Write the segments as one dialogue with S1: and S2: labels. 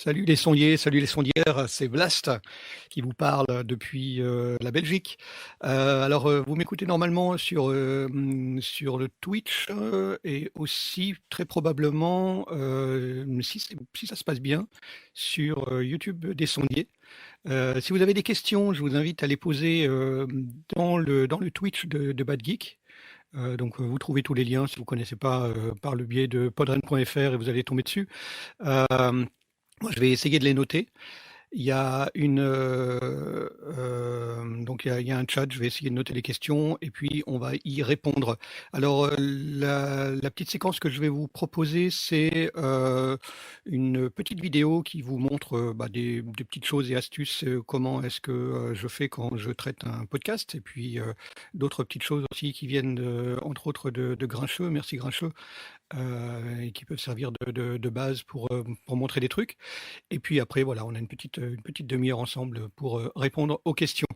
S1: Salut les sondiers, salut les sondières, c'est Blast qui vous parle depuis la Belgique. Vous m'écoutez normalement sur le Twitch et aussi très probablement, si ça se passe bien, sur YouTube des sondiers. Si vous avez des questions, je vous invite à les poser dans le Twitch de Bad Geek. Vous trouvez tous les liens si vous ne connaissez pas par le biais de podren.fr et vous allez tomber dessus. Euh, Moi, je vais essayer de les noter. Il y a il y a un chat. Je vais essayer de noter les questions et puis on va y répondre. La petite séquence que je vais vous proposer, c'est une petite vidéo qui vous montre des petites choses et astuces. Comment est-ce que je fais quand je traite un podcast et puis d'autres petites choses aussi qui viennent entre autres de Grincheux. Merci Grincheux et qui peuvent servir de base pour montrer des trucs. Et puis après, voilà, on a une petite demi-heure ensemble pour répondre aux questions.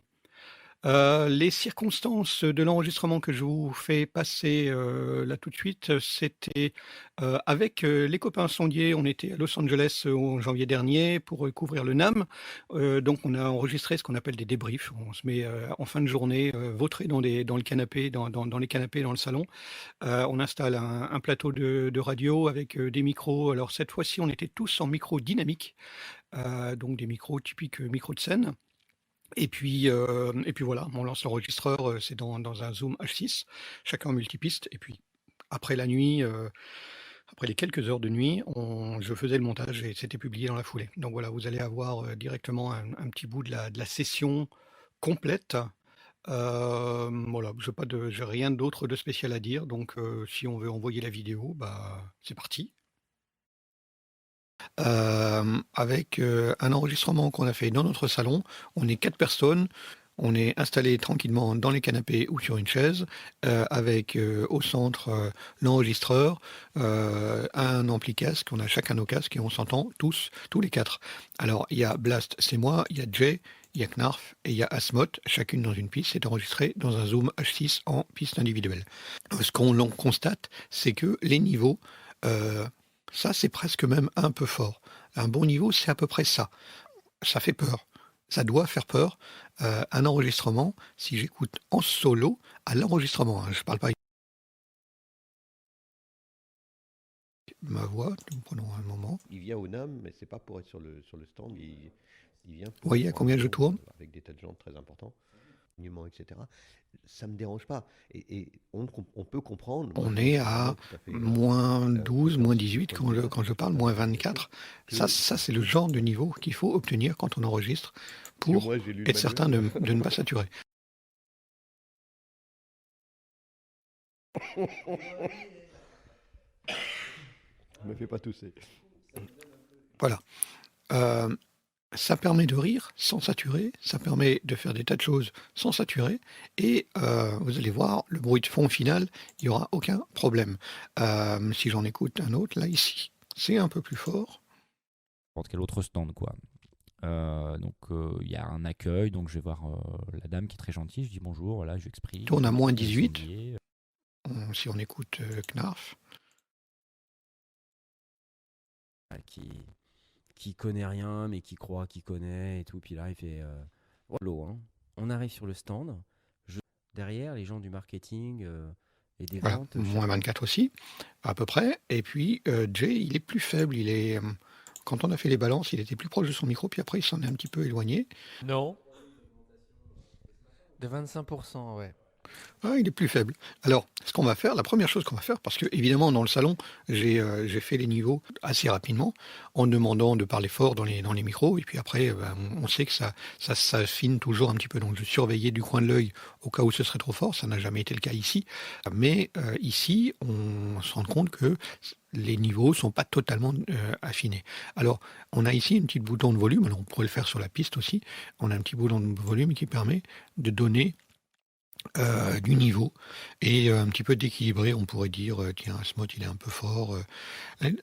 S1: Les circonstances de l'enregistrement que je vous fais passer là tout de suite, c'était avec les copains sondiers. On était à Los Angeles en janvier dernier pour couvrir le NAMM. Donc on a enregistré ce qu'on appelle des débriefs. On se met en fin de journée, vautré dans le canapé, dans les canapés dans le salon. On installe un plateau de radio avec des micros. Alors cette fois-ci, on était tous en micro dynamique, donc des micros typiques micros de scène. Et puis voilà, on lance l'enregistreur, c'est dans un Zoom H6, chacun en multipiste. Et puis après la nuit, après les quelques heures de nuit, je faisais le montage et c'était publié dans la foulée. Donc voilà, vous allez avoir directement un petit bout de la session complète. Voilà, j'ai rien d'autre de spécial à dire. Donc si on veut envoyer la vidéo, bah c'est parti. Avec un enregistrement qu'on a fait dans notre salon. On est 4 personnes. On est installés tranquillement dans les canapés ou sur une chaise, avec au centre l'enregistreur, un ampli casque. On a chacun nos casques et on s'entend tous les 4. Alors il y a Blast, c'est moi, il y a Jay, il y a Knarf et il y a Asmoth, chacune dans une piste. C'est enregistré dans un Zoom H6 en piste individuelle. Ce qu'on constate, c'est que les niveaux, ça c'est presque même un peu fort. Un bon niveau, c'est à peu près ça. Ça fait peur. Ça doit faire peur. Un enregistrement, si j'écoute en solo, à l'enregistrement, hein, je parle pas ma voix, nous prenons un moment.
S2: Il vient au NAM, mais c'est pas pour être sur le stand. Il vient
S1: Vous voyez à
S2: pour un
S1: combien je
S2: show
S1: tourne?
S2: avec des tas de gens très importants, monument, etc. Ça me dérange pas. Et on peut comprendre. Moi,
S1: On
S2: je
S1: est
S2: suis vraiment
S1: à
S2: tout à fait
S1: moins 12, moins
S2: compréhensif
S1: 18
S2: du point de vue
S1: quand je parle,
S2: de
S1: moins
S2: la situation
S1: 24. Ça,
S2: que,
S1: ça c'est le genre de niveau qu'il faut obtenir quand on enregistre
S2: que
S1: pour
S2: moi j'ai lu le
S1: être certain
S2: manuel.
S1: de ne pas saturer.
S2: Me fais pas tousser.
S1: Voilà. Euh, Ça permet de rire sans saturer, ça permet de faire des tas de choses sans saturer, et vous allez voir, le bruit de fond final, il n'y aura aucun problème. Si j'en écoute un autre, là, ici, c'est un peu plus fort.
S3: N'importe quel autre stand, quoi. Il y a un accueil, donc je vais voir la dame qui est très gentille, je dis bonjour, voilà, je lui explique.
S1: Tourne à moins
S3: On est
S1: 18,
S3: sondier.
S1: si on écoute Knarf.
S4: Qui connaît rien, mais qui croit qu'il connaît et tout. Puis là, il fait Wallo, hein. On arrive sur le stand. Derrière, les gens du marketing et des
S1: Voilà,
S4: ventes.
S1: moins 24 aussi, à peu près. Et puis Jay, il est plus faible, quand on a fait les balances, il était plus proche de son micro, puis après il s'en est un petit peu éloigné.
S5: Non. De 25%, ouais.
S1: Ah, il est plus faible. Alors, ce qu'on va faire, la première chose qu'on va faire, parce que évidemment dans le salon, j'ai fait les niveaux assez rapidement, en demandant de parler fort dans les micros, et puis après, on sait que ça s'affine toujours un petit peu. Donc je surveillais du coin de l'œil au cas où ce serait trop fort, ça n'a jamais été le cas ici. Mais ici, on se rend compte que les niveaux sont pas totalement affinés. Alors, on a ici un petit bouton de volume, alors on pourrait le faire sur la piste aussi, on a un petit bouton de volume qui permet de donner du niveau et un petit peu d'équilibrer, on pourrait dire tiens, Asmoth il est un peu fort.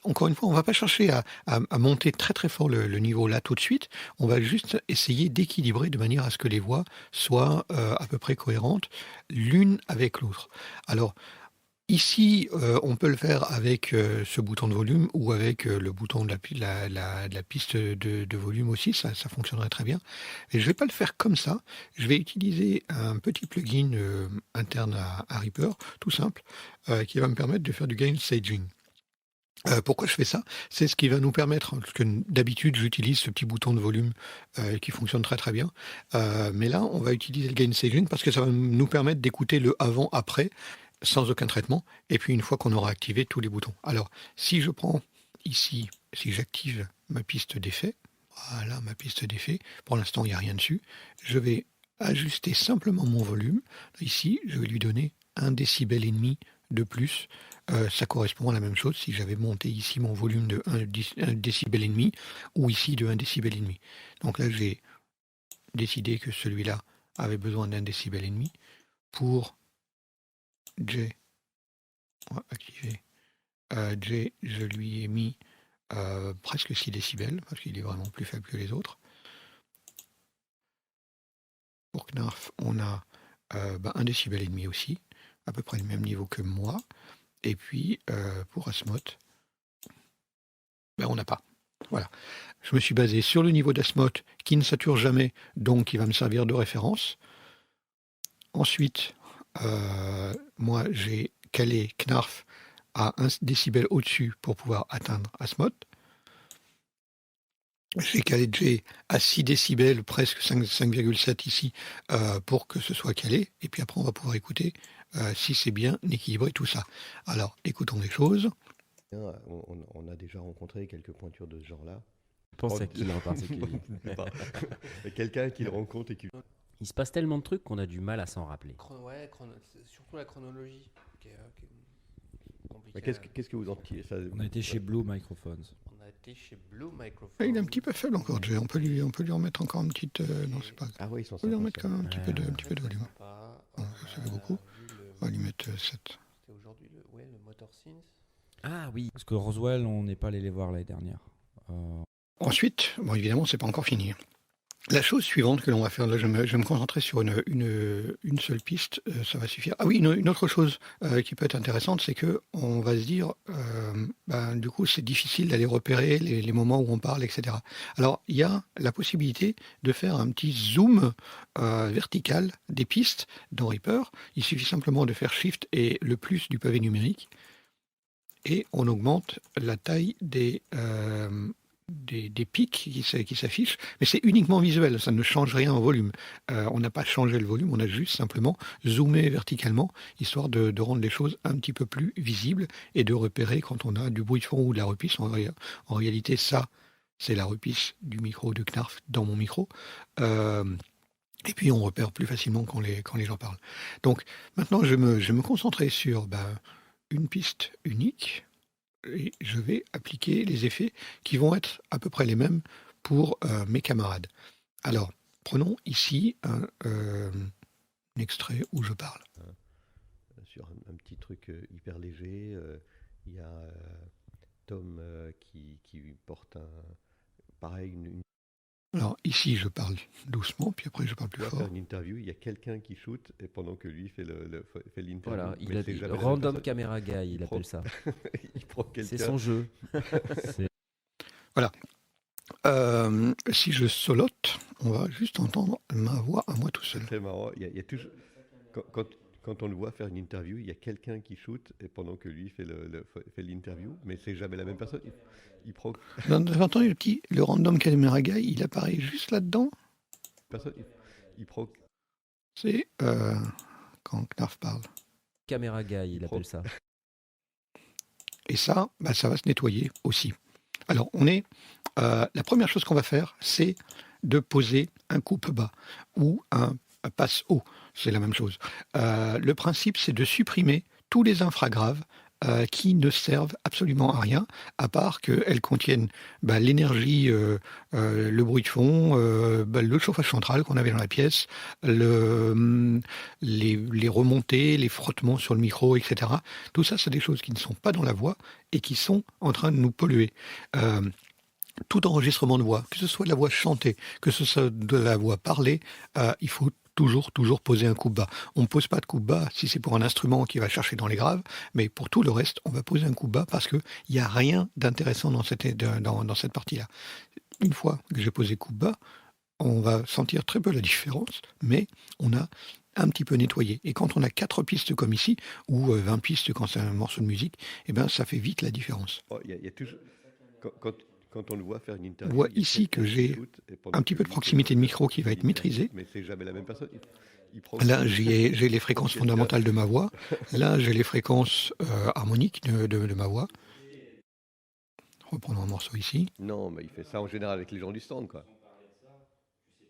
S1: Encore une fois, on va pas chercher à monter très très fort le niveau là tout de suite, on va juste essayer d'équilibrer de manière à ce que les voix soient à peu près cohérentes l'une avec l'autre. Alors, Ici, on peut le faire avec ce bouton de volume ou avec le bouton de la piste de volume aussi, ça fonctionnerait très bien. Et je vais pas le faire comme ça, je vais utiliser un petit plugin interne à Reaper, tout simple, qui va me permettre de faire du gain staging. Pourquoi je fais ça? C'est ce qui va nous permettre, parce que d'habitude j'utilise ce petit bouton de volume qui fonctionne très très bien, mais là on va utiliser le gain staging parce que ça va nous permettre d'écouter le avant-après sans aucun traitement, et puis une fois qu'on aura activé tous les boutons. Alors si je prends ici, si j'active ma piste d'effet, voilà ma piste d'effet, pour l'instant il n'y a rien dessus, je vais ajuster simplement mon volume. Ici je vais lui donner 1,5 décibel de plus. Ça correspond à la même chose si j'avais monté ici mon volume de 1,5 décibel ou ici de 1,5 décibel. Donc là, j'ai décidé que celui-là avait besoin d'1,5 décibel. Pour J, on va activer. J, je lui ai mis presque 6 décibels parce qu'il est vraiment plus faible que les autres. Pour Knarf, on a 1,5 décibel aussi, à peu près le même niveau que moi. Et puis, pour Asmoth, on n'a pas. Voilà. Je me suis basé sur le niveau d'Asmoth qui ne sature jamais, donc qui va me servir de référence. Ensuite, moi, j'ai calé Knarf à 1 décibel au-dessus pour pouvoir atteindre Asmoth. J'ai calé J à 6 décibels, presque 5,7 ici, pour que ce soit calé. Et puis après, on va pouvoir écouter si c'est bien équilibré tout ça. Alors, écoutons les choses.
S2: On a déjà rencontré quelques pointures de ce genre-là.
S4: Je pense à qui en particulier?
S2: Quelqu'un qui le rencontre et qui...
S4: Il se passe tellement de trucs qu'on a du mal à s'en rappeler.
S5: Ouais, surtout la chronologie qui est compliquée.
S2: Qu'est-ce que vous en tirez ça,
S3: On a été chez Blue Microphones.
S5: On a été chez Blue Microphones.
S1: Il est un petit peu faible encore, Jay. On peut lui remettre encore une petite... non, c'est pas grave.
S2: Ah oui, ils sont
S1: On peut lui
S2: sympas,
S1: remettre
S2: ça.
S1: quand même un petit peu de volume.
S5: Sympa.
S1: Bon, ça fait beaucoup. On va lui mettre 7.
S5: C'était aujourd'hui le Motor Synth.
S4: Ah oui.
S3: Parce que Roswell, on n'est pas allé les voir l'année dernière.
S1: Ensuite, bon, évidemment, c'est pas encore fini. La chose suivante que l'on va faire, là, je vais me concentrer sur une seule piste, ça va suffire. Ah oui, une autre chose qui peut être intéressante, c'est que on va se dire, du coup, c'est difficile d'aller repérer les moments où on parle, etc. Alors, il y a la possibilité de faire un petit zoom vertical des pistes dans Reaper. Il suffit simplement de faire Shift et le plus du pavé numérique, et on augmente la taille des pics qui s'affichent, mais c'est uniquement visuel, ça ne change rien au volume. On n'a pas changé le volume, on a juste simplement zoomé verticalement, histoire de rendre les choses un petit peu plus visibles et de repérer quand on a du bruit de fond ou de la repisse. En réalité, ça, c'est la repisse du micro de Knarf dans mon micro. Et puis on repère plus facilement quand les gens parlent. Donc maintenant, je vais me concentrer sur une piste unique, et je vais appliquer les effets qui vont être à peu près les mêmes pour mes camarades. Alors, prenons ici un extrait où je parle.
S2: Sur un petit truc hyper léger, il y a Tom qui porte une...
S1: Alors ici, je parle doucement, puis après je parle plus fort.
S2: Faire une interview, il y a quelqu'un qui shoot et pendant que lui fait l'interview.
S4: Voilà, il a dit random camera guy, il appelle ça.
S2: Il prend quelqu'un.
S4: C'est son jeu.
S1: Voilà. Si je solote, on va juste entendre ma voix à moi tout seul.
S2: C'est très marrant. Il y a toujours... Quand on le voit faire une interview, il y a quelqu'un qui shoot et pendant que lui fait l'interview, mais c'est jamais la même personne. Il prend...
S1: Vous avez entendu le random camera guy, il apparaît juste là-dedans.
S2: Il prend...
S1: C'est quand Knarf parle.
S4: Camera guy, il appelle ça.
S1: Et ça, ça va se nettoyer aussi. Alors, la première chose qu'on va faire, c'est de poser un coupe bas ou un passe haut. C'est la même chose. Le principe, c'est de supprimer tous les infragraves qui ne servent absolument à rien, à part qu'elles contiennent l'énergie, le bruit de fond, le chauffage central qu'on avait dans la pièce, les remontées, les frottements sur le micro, etc. Tout ça, c'est des choses qui ne sont pas dans la voix et qui sont en train de nous polluer. Tout enregistrement de voix, que ce soit de la voix chantée, que ce soit de la voix parlée, il faut toujours poser un coup bas. On ne pose pas de coup bas si c'est pour un instrument qui va chercher dans les graves, mais pour tout le reste, on va poser un coup bas parce qu'il n'y a rien d'intéressant dans cette partie-là. Une fois que j'ai posé coup bas, on va sentir très peu la différence, mais on a un petit peu nettoyé. Et quand on a 4 pistes comme ici, ou 20 pistes quand c'est un morceau de musique, eh ben, ça fait vite la différence.
S2: Oh, il y a toujours... Quand on le voit faire une
S1: On
S2: interview,
S1: voit
S2: il y a
S1: ici que
S2: quelqu'un qui
S1: j'ai
S2: shoot, et pendant
S1: un petit
S2: que
S1: peu de
S2: lui fait
S1: proximité de micro qui
S2: fait
S1: va être
S2: l'interview,
S1: maîtrisée.
S2: mais c'est jamais la même personne. Il prend
S1: Là, j'ai les fréquences
S2: quelqu'un.
S1: fondamentales de ma voix. Là, j'ai les fréquences harmoniques de ma voix. Reprenons un morceau ici.
S2: Non, mais il fait ça en général avec les gens du stand, quoi.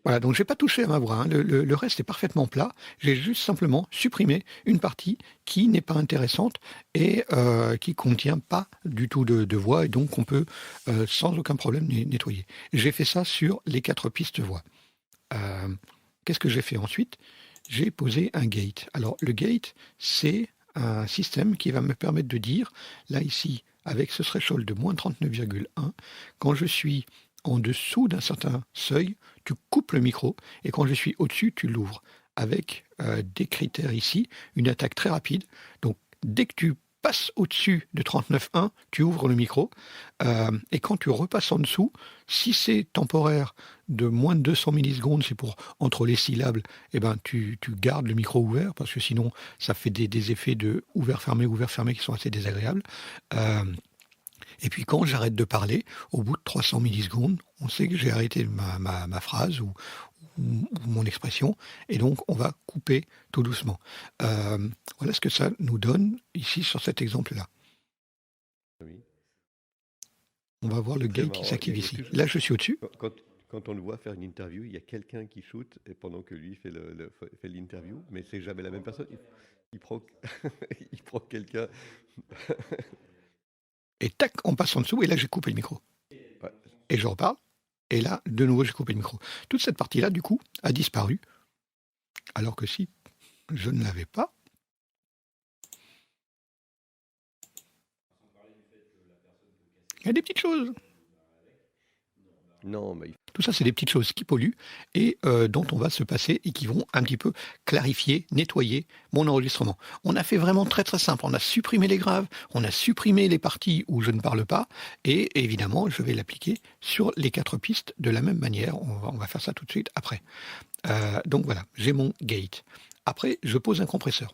S1: Voilà, donc j'ai pas touché à ma voix, hein. Le reste est parfaitement plat. J'ai juste simplement supprimé une partie qui n'est pas intéressante et qui contient pas du tout de voix et donc on peut sans aucun problème nettoyer. J'ai fait ça sur les 4 pistes voix. Qu'est-ce que j'ai fait ensuite? J'ai posé un gate. Alors le gate, c'est un système qui va me permettre de dire, là ici, avec ce threshold de moins 39,1, quand je suis en dessous d'un certain seuil, tu coupes le micro, et quand je suis au-dessus, tu l'ouvres. Avec des critères ici, une attaque très rapide. Donc dès que tu passes au-dessus de 39,1, tu ouvres le micro, et quand tu repasses en dessous, si c'est temporaire de moins de 200 millisecondes, c'est pour entre les syllabes, eh ben, tu gardes le micro ouvert, parce que sinon ça fait des effets de ouvert-fermé qui sont assez désagréables. Et puis quand j'arrête de parler, au bout de 300 millisecondes, on sait que j'ai arrêté ma phrase ou mon expression, et donc on va couper tout doucement. Voilà ce que ça nous donne ici sur cet exemple-là.
S2: Oui.
S1: On va voir le
S2: C'est
S1: gate
S2: marrant,
S1: qui s'active
S2: il y a
S1: ici.
S2: toujours-
S1: Là, je suis au-dessus.
S2: Quand on le voit faire une interview, il y a quelqu'un qui shoot et pendant que lui fait l'interview, mais c'est jamais la même personne. Il prend, il prend quelqu'un.
S1: Et tac, on passe en dessous, et là, j'ai coupé le micro.
S2: Ouais.
S1: Et je reparle, et là, de nouveau, j'ai coupé le micro. Toute cette partie-là, du coup, a disparu, alors que si je ne l'avais pas, il y a des petites choses.
S2: Non, mais
S1: Tout ça, c'est des petites choses qui polluent et dont on va se passer et qui vont un petit peu clarifier, nettoyer mon enregistrement. On a fait vraiment très très simple. On a supprimé les graves, on a supprimé les parties où je ne parle pas et évidemment, je vais l'appliquer sur les 4 pistes de la même manière. On va faire ça tout de suite après. Donc voilà, j'ai mon gate. Après, je pose un compresseur.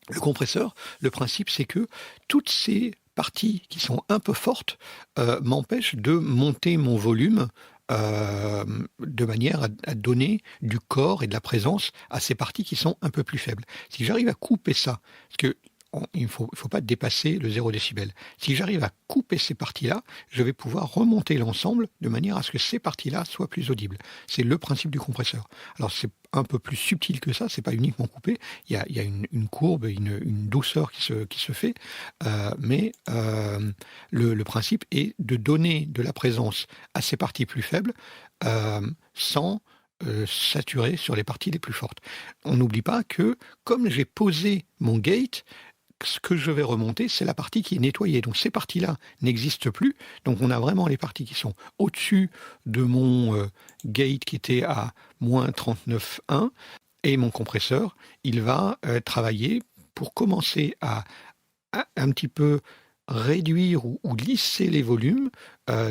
S1: Le compresseur, le principe, c'est que toutes ces parties qui sont un peu fortes m'empêchent de monter mon volume de manière à donner du corps et de la présence à ces parties qui sont un peu plus faibles. Si j'arrive à couper ça, parce que il ne faut pas dépasser le 0 décibel. Si j'arrive à couper ces parties-là, je vais pouvoir remonter l'ensemble de manière à ce que ces parties-là soient plus audibles. C'est le principe du compresseur. Alors c'est un peu plus subtil que ça, c'est pas uniquement coupé. Il y a une courbe, une douceur qui se fait, mais le principe est de donner de la présence à ces parties plus faibles sans saturer sur les parties les plus fortes. On n'oublie pas que comme j'ai posé mon gate, ce que je vais remonter, c'est la partie qui est nettoyée. Donc ces parties-là n'existent plus. Donc on a vraiment les parties qui sont au-dessus de mon gate qui était à moins 39,1 et mon compresseur, il va travailler pour commencer à un petit peu réduire ou lisser les volumes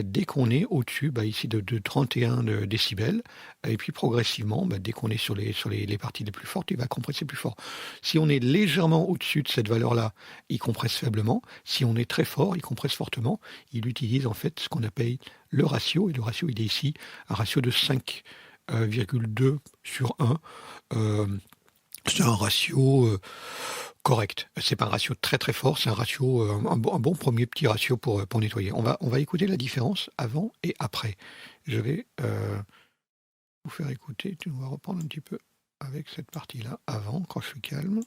S1: dès qu'on est au-dessus ici de 31 décibels et puis progressivement dès qu'on est sur les parties les plus fortes il va compresser plus fort. Si on est légèrement au-dessus de cette valeur-là, il compresse faiblement. Si on est très fort, il compresse fortement. Il utilise en fait ce qu'on appelle le ratio, et le ratio il est ici un ratio de 5,2 sur 1. C'est un ratio correct. C'est pas un ratio très très fort, c'est un ratio, un bon premier petit ratio pour nettoyer. On va écouter la différence avant et après. Je vais vous faire écouter. On va reprendre un petit peu avec cette partie-là avant, quand je suis calme.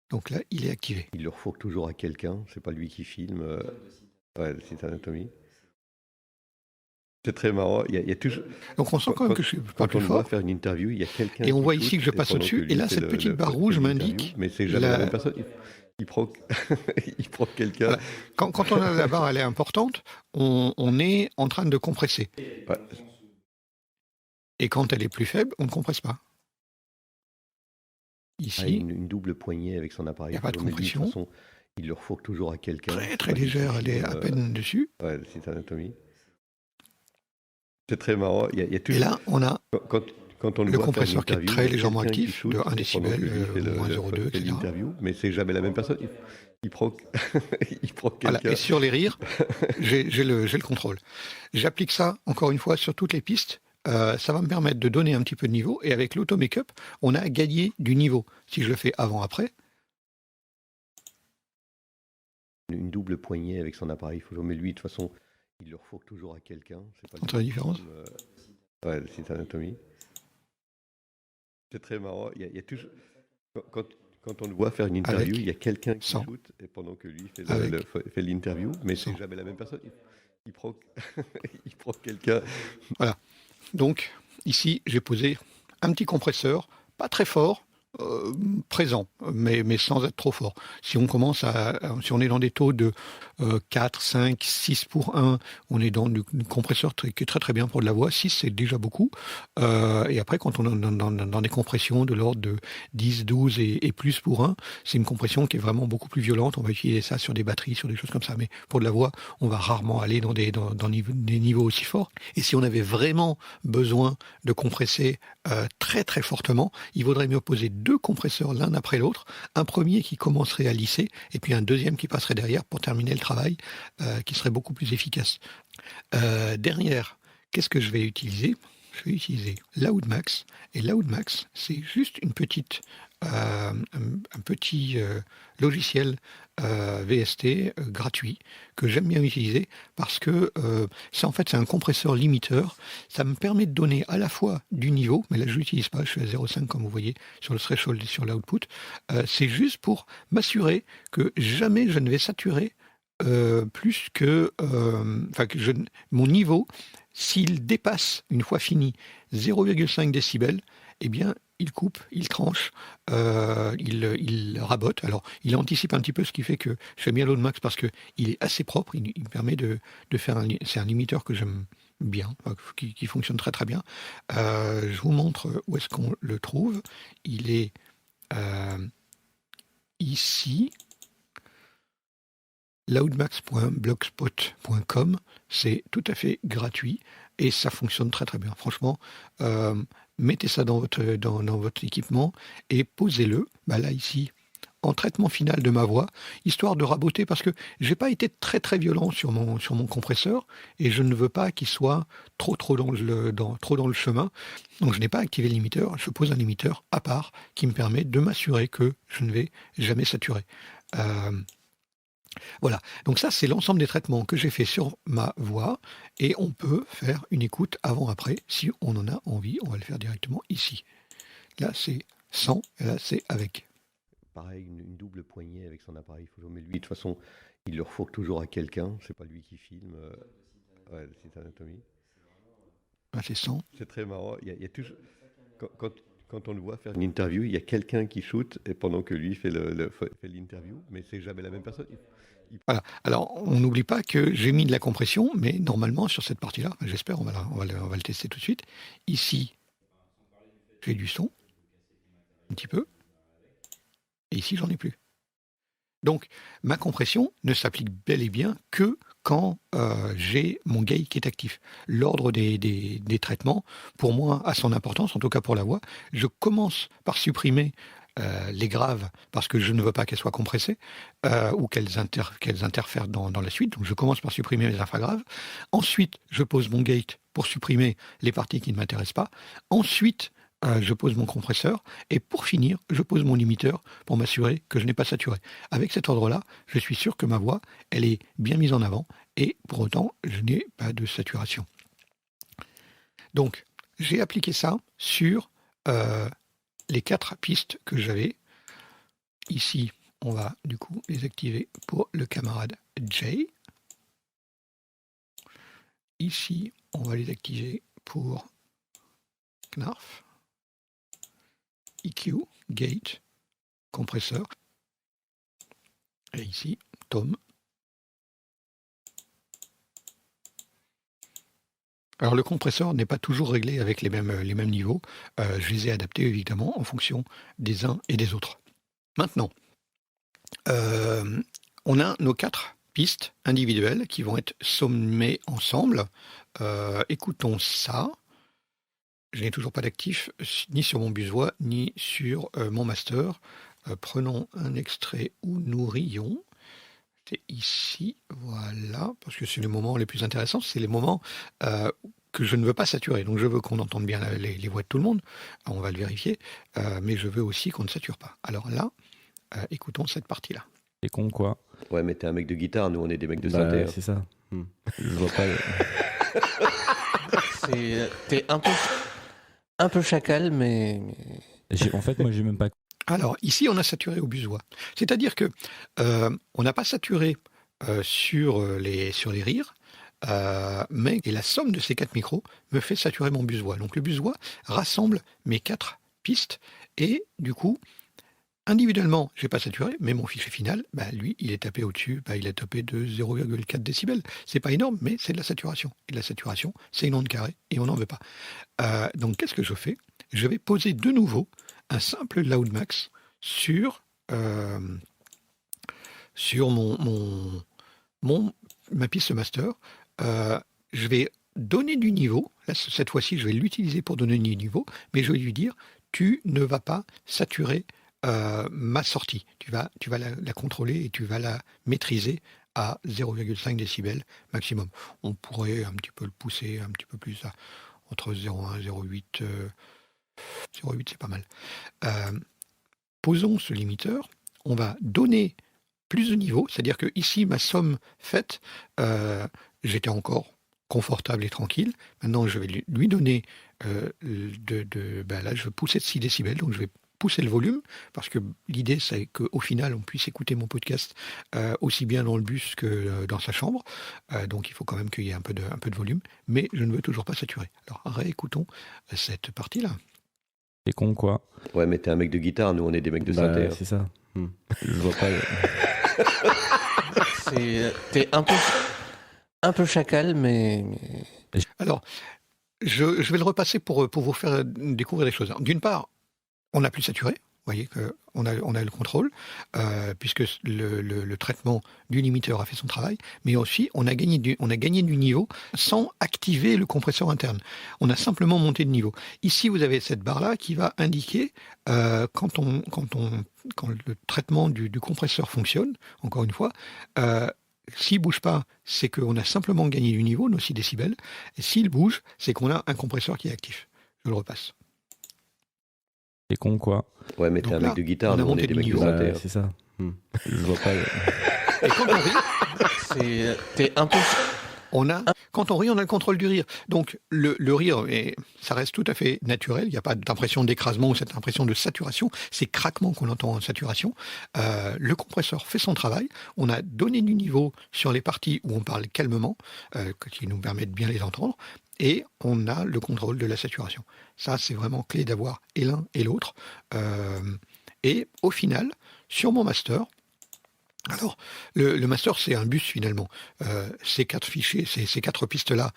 S1: Donc là, il est activé.
S2: il le refourgue toujours à quelqu'un. C'est pas lui qui filme. Ouais, le site Anatomy. C'est très marrant. Il y a toujours.
S1: Donc on sent quand même que je suis pas
S2: Quand on
S1: plus
S2: le voit
S1: fort.
S2: faire une interview, il y a quelqu'un.
S1: Et on
S2: qui
S1: voit
S2: shoot
S1: ici que je
S2: et
S1: passe
S2: pendant
S1: au-dessus.
S2: que lui
S1: Et là,
S2: fait
S1: cette petite barre rouge
S2: fait l'interview,
S1: m'indique.
S2: mais c'est jamais la même personne. Il prend, il prend quelqu'un.
S1: Voilà. Quand on a la barre, elle est importante, on est en train de compresser.
S2: Ouais.
S1: Et quand elle est plus faible, on ne compresse pas. ici,
S2: une double poignée avec son
S1: il
S2: appareil
S1: n'y a pas de
S2: photo, mais lui, de toute
S1: compression,
S2: façon, il le refourgue toujours à quelqu'un.
S1: très
S2: C'est
S1: très
S2: pas lui qui
S1: légère, elle est
S2: filme,
S1: à peine dessus.
S2: ouais, le site Anatomie. C'est très marrant. Il y a
S1: Et
S2: toujours,
S1: là, on a
S2: quand, quand on le
S1: le
S2: voit faire une
S1: compresseur qui est
S2: interview,
S1: très
S2: il y a
S1: légèrement
S2: quelqu'un qui
S1: actif, de
S2: shoot
S1: 1
S2: pendant que
S1: décibel,
S2: lui fait,
S1: moins 0,2,
S2: fait
S1: etc.
S2: l'interview, mais c'est jamais la même personne. Il prend, il prend
S1: Voilà.
S2: quelqu'un.
S1: Et sur les rires, j'ai le contrôle. J'applique ça, encore une fois, sur toutes les pistes. Ça va me permettre de donner un petit peu de niveau. Et avec l'auto-make-up, on a gagné du niveau. Si je le fais avant-après,
S2: Une double poignée avec son appareil photo, mais lui, de toute façon, il le refourgue toujours à quelqu'un. C'est pas lui
S1: entre la
S2: qui
S1: différence.
S2: filme, ouais, le site Anatomie. C'est très marrant. Il y a toujours, quand, quand on le voit faire une interview,
S1: Avec,
S2: il y a quelqu'un qui
S1: sans,
S2: shoot et pendant que lui fait
S1: avec,
S2: fait l'interview, mais c'est
S1: sans.
S2: jamais la même personne. Il prend, il prend quelqu'un.
S1: Voilà. Donc, ici, j'ai posé un petit compresseur, pas très fort, présent, mais sans être trop fort. Si on commence si on est dans des taux de 4, 5, 6 pour 1, on est dans du compresseur qui est très très bien pour de la voix. 6, c'est déjà beaucoup. Et après, quand on est dans des compressions de l'ordre de 10, 12 et plus pour 1, c'est une compression qui est vraiment beaucoup plus violente. On va utiliser ça sur des batteries, sur des choses comme ça. Mais pour de la voix, on va rarement aller dans des niveaux aussi forts. Et si on avait vraiment besoin de compresser très très fortement, il vaudrait mieux poser 2 compresseurs l'un après l'autre, un premier qui commencerait à lisser et puis un deuxième qui passerait derrière pour terminer le travail, qui serait beaucoup plus efficace. Derrière, qu'est-ce que je vais utiliser? Je vais utiliser Loudmax, et Loudmax, c'est juste un petit logiciel VST gratuit que j'aime bien utiliser parce que c'est un compresseur limiteur. Ça me permet de donner à la fois du niveau, mais là je l'utilise pas, je suis à 0,5 comme vous voyez sur le threshold et sur l'output. C'est juste pour m'assurer que jamais je ne vais saturer plus que, mon niveau, s'il dépasse, une fois fini, 0,5 décibels, eh bien, il coupe, il tranche, il rabote. Alors, il anticipe un petit peu, ce qui fait que j'aime bien Loudmax parce qu'il est assez propre, il me permet de faire c'est un limiteur que j'aime bien, qui fonctionne très très bien. Je vous montre où est-ce qu'on le trouve. Il est ici. Loudmax.blogspot.com, c'est tout à fait gratuit et ça fonctionne très très bien. Franchement, mettez ça dans votre équipement et posez-le, là ici, en traitement final de ma voix, histoire de raboter parce que j'ai pas été très très violent sur mon compresseur et je ne veux pas qu'il soit trop dans le chemin. Donc je n'ai pas activé le limiteur, je pose un limiteur à part qui me permet de m'assurer que je ne vais jamais saturer. Voilà, donc ça c'est l'ensemble des traitements que j'ai fait sur ma voix et on peut faire une écoute avant-après si on en a envie, on va le faire directement ici. Là c'est sans et là c'est avec.
S2: Pareil, une double poignée avec son appareil photo, mais lui, de toute façon, il le refourgue toujours à quelqu'un. C'est pas lui qui filme. Ouais, le site Anatomie.
S1: Là c'est sans.
S2: C'est très marrant. Il y a toujours, quand on le voit faire une interview, il y a quelqu'un qui shoot et pendant que lui fait l'interview, mais c'est jamais la même personne.
S1: Voilà, alors on n'oublie pas que j'ai mis de la compression, mais normalement sur cette partie-là, j'espère, on va le tester tout de suite. Ici, j'ai du son, un petit peu, et ici j'en ai plus. Donc ma compression ne s'applique bel et bien que quand j'ai mon gate qui est actif. L'ordre des traitements, pour moi, a son importance, en tout cas pour la voix. Je commence par supprimer les graves parce que je ne veux pas qu'elles soient compressées ou qu'elles interfèrent dans la suite. Donc je commence par supprimer les infragraves. Ensuite, je pose mon gate pour supprimer les parties qui ne m'intéressent pas. Ensuite, je pose mon compresseur et pour finir, je pose mon limiteur pour m'assurer que je n'ai pas saturé. Avec cet ordre-là, je suis sûr que ma voix, elle est bien mise en avant et pour autant, je n'ai pas de saturation. Donc, j'ai appliqué ça sur les 4 pistes que j'avais. Ici, on va du coup les activer pour le camarade Jay. Ici, on va les activer pour Knarf. EQ, Gate, compresseur. Et ici, Tom. Alors le compresseur n'est pas toujours réglé avec les mêmes niveaux. Je les ai adaptés évidemment en fonction des uns et des autres. Maintenant, on a nos 4 pistes individuelles qui vont être sommées ensemble. Écoutons ça. Je n'ai toujours pas d'actif ni sur mon bus voix ni sur mon master. Prenons un extrait où nous rions. C'est ici, voilà, parce que c'est les moments les plus intéressants, c'est les moments que je ne veux pas saturer. Donc je veux qu'on entende bien les voix de tout le monde, on va le vérifier, mais je veux aussi qu'on ne sature pas. Alors là, écoutons cette partie-là.
S3: C'est con, quoi.
S2: Ouais, mais t'es un mec de guitare, nous on est des mecs de synthé.
S4: C'est ça.
S3: Je vois pas.
S5: T'es un peu chacal, mais
S3: En fait, moi, j'ai même pas.
S1: Alors ici, on a saturé au bus voix. C'est-à-dire que on n'a pas saturé sur les rires, mais et la somme de ces 4 micros me fait saturer mon bus voix. Donc le bus voix rassemble mes 4 pistes et du coup, individuellement, je n'ai pas saturé, mais mon fichier final, lui, il est tapé au-dessus, il est tapé de 0,4 décibels. C'est pas énorme, mais c'est de la saturation. Et de la saturation, c'est une onde carrée et on n'en veut pas. Donc qu'est-ce que je fais? Je vais poser de nouveau un simple loud max sur ma piste master. Je vais donner du niveau. Là, cette fois-ci, je vais l'utiliser pour donner du niveau, mais je vais lui dire tu ne vas pas saturer ma sortie. Tu vas la contrôler et tu vas la maîtriser à 0,5 décibels maximum. On pourrait un petit peu le pousser un petit peu plus entre 0,1 et 0,8. 0,8 c'est pas mal. Posons ce limiteur. On va donner plus de niveau, c'est-à-dire que ici ma somme faite, j'étais encore confortable et tranquille. Maintenant je vais lui donner là je vais pousser de 6 décibels, donc je vais pousser le volume, parce que l'idée c'est qu'au final on puisse écouter mon podcast aussi bien dans le bus que dans sa chambre, donc il faut quand même qu'il y ait un peu de volume, mais je ne veux toujours pas saturer. Alors réécoutons cette partie-là.
S3: C'est con, quoi.
S2: Ouais, mais t'es un mec de guitare, nous on est des mecs de synthé.
S4: C'est ça.
S3: Je vois pas.
S5: t'es un peu chacal, mais
S1: Alors, je vais le repasser pour vous faire découvrir des choses. D'une part, on n'a plus saturé. Vous voyez qu'on a le contrôle, puisque le traitement du limiteur a fait son travail, mais aussi on a gagné du niveau sans activer le compresseur interne. On a simplement monté de niveau. Ici, vous avez cette barre-là qui va indiquer quand le traitement du compresseur fonctionne, encore une fois. S'il ne bouge pas, c'est qu'on a simplement gagné du niveau, nos 6 décibels. Et s'il bouge, c'est qu'on a un compresseur qui est actif. Je le repasse.
S3: C'est con, quoi.
S2: Ouais, mais t'es un mec de guitare, nous on est des mecs de synthé.
S4: C'est ça.
S3: Je vois pas.
S1: Et quand on rit,
S5: t'es un peu
S1: quand on rit, on a le contrôle du rire. Donc le rire, ça reste tout à fait naturel. Il n'y a pas d'impression d'écrasement ou cette impression de saturation. C'est craquement qu'on entend en saturation. Le compresseur fait son travail. On a donné du niveau sur les parties où on parle calmement, qui nous permet de bien les entendre. Et on a le contrôle de la saturation. Ça, c'est vraiment clé d'avoir et l'un et l'autre. Et au final, sur mon master, alors le master, c'est un bus finalement. Ces 4 fichiers, ces 4 pistes-là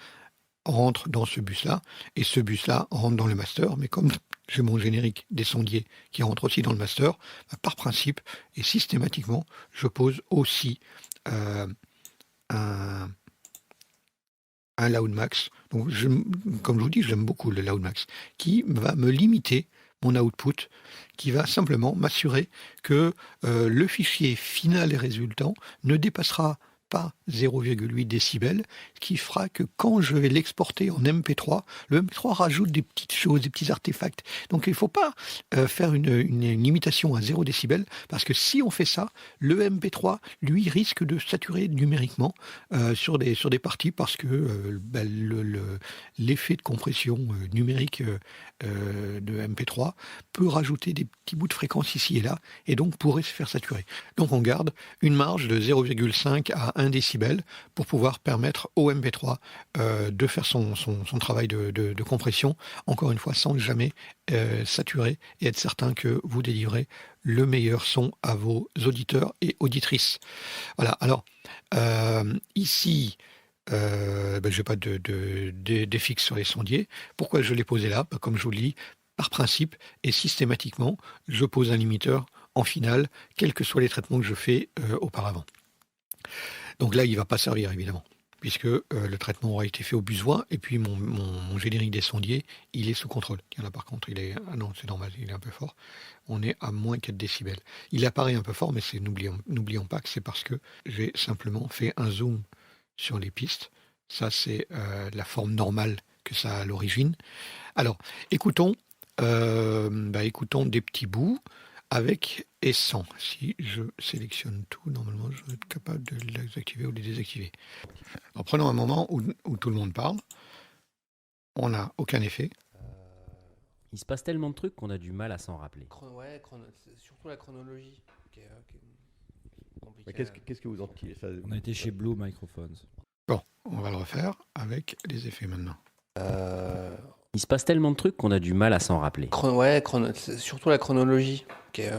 S1: rentrent dans ce bus-là, et ce bus-là rentre dans le master. Mais comme j'ai mon générique des sondiers qui rentre aussi dans le master, par principe et systématiquement, je pose aussi un loud max. Donc, comme je vous dis, j'aime beaucoup le loud max, qui va me limiter mon output, qui va simplement m'assurer que le fichier final et résultant ne dépassera pas 0,8 décibels, ce qui fera que quand je vais l'exporter en MP3, le MP3 rajoute des petites choses, des petits artefacts. Donc il ne faut pas faire une limitation à 0 décibels, parce que si on fait ça, le MP3, lui, risque de saturer numériquement sur des parties, parce que l'effet de compression numérique de MP3 peut rajouter des petits bouts de fréquence ici et là, et donc pourrait se faire saturer. Donc on garde une marge de 0,5 à 1 décibel pour pouvoir permettre au MP3 de faire son travail de compression, encore une fois sans jamais saturer, et être certain que vous délivrez le meilleur son à vos auditeurs et auditrices. Voilà, alors ici Je n'ai pas d'effix sur les sondiers. Pourquoi je l'ai posé là? Comme je vous le dis, par principe et systématiquement, je pose un limiteur en finale, quels que soient les traitements que je fais auparavant. Donc là, il ne va pas servir, évidemment, puisque le traitement aura été fait au besoin, et puis mon générique des sondiers, il est sous contrôle. Tiens, là, par contre, ah non, c'est normal, il est un peu fort. On est à moins 4 décibels. Il apparaît un peu fort, mais n'oublions pas que c'est parce que j'ai simplement fait un zoom sur les pistes. Ça, c'est la forme normale que ça a à l'origine. Alors, écoutons des petits bouts avec et sans. Si je sélectionne tout, normalement, je vais être capable de les activer ou de les désactiver. Alors, prenons un moment où tout le monde parle. On n'a aucun effet.
S4: Il se passe tellement de trucs qu'on a du mal à s'en rappeler.
S5: C'est surtout la chronologie qui est compliquée.
S2: Qu'est-ce que vous en tirez ça?
S3: On a été chez Blue Microphones.
S1: Bon, on va le refaire avec les effets maintenant.
S4: Il se passe tellement de trucs qu'on a du mal à s'en rappeler.
S5: C'est surtout la chronologie qui est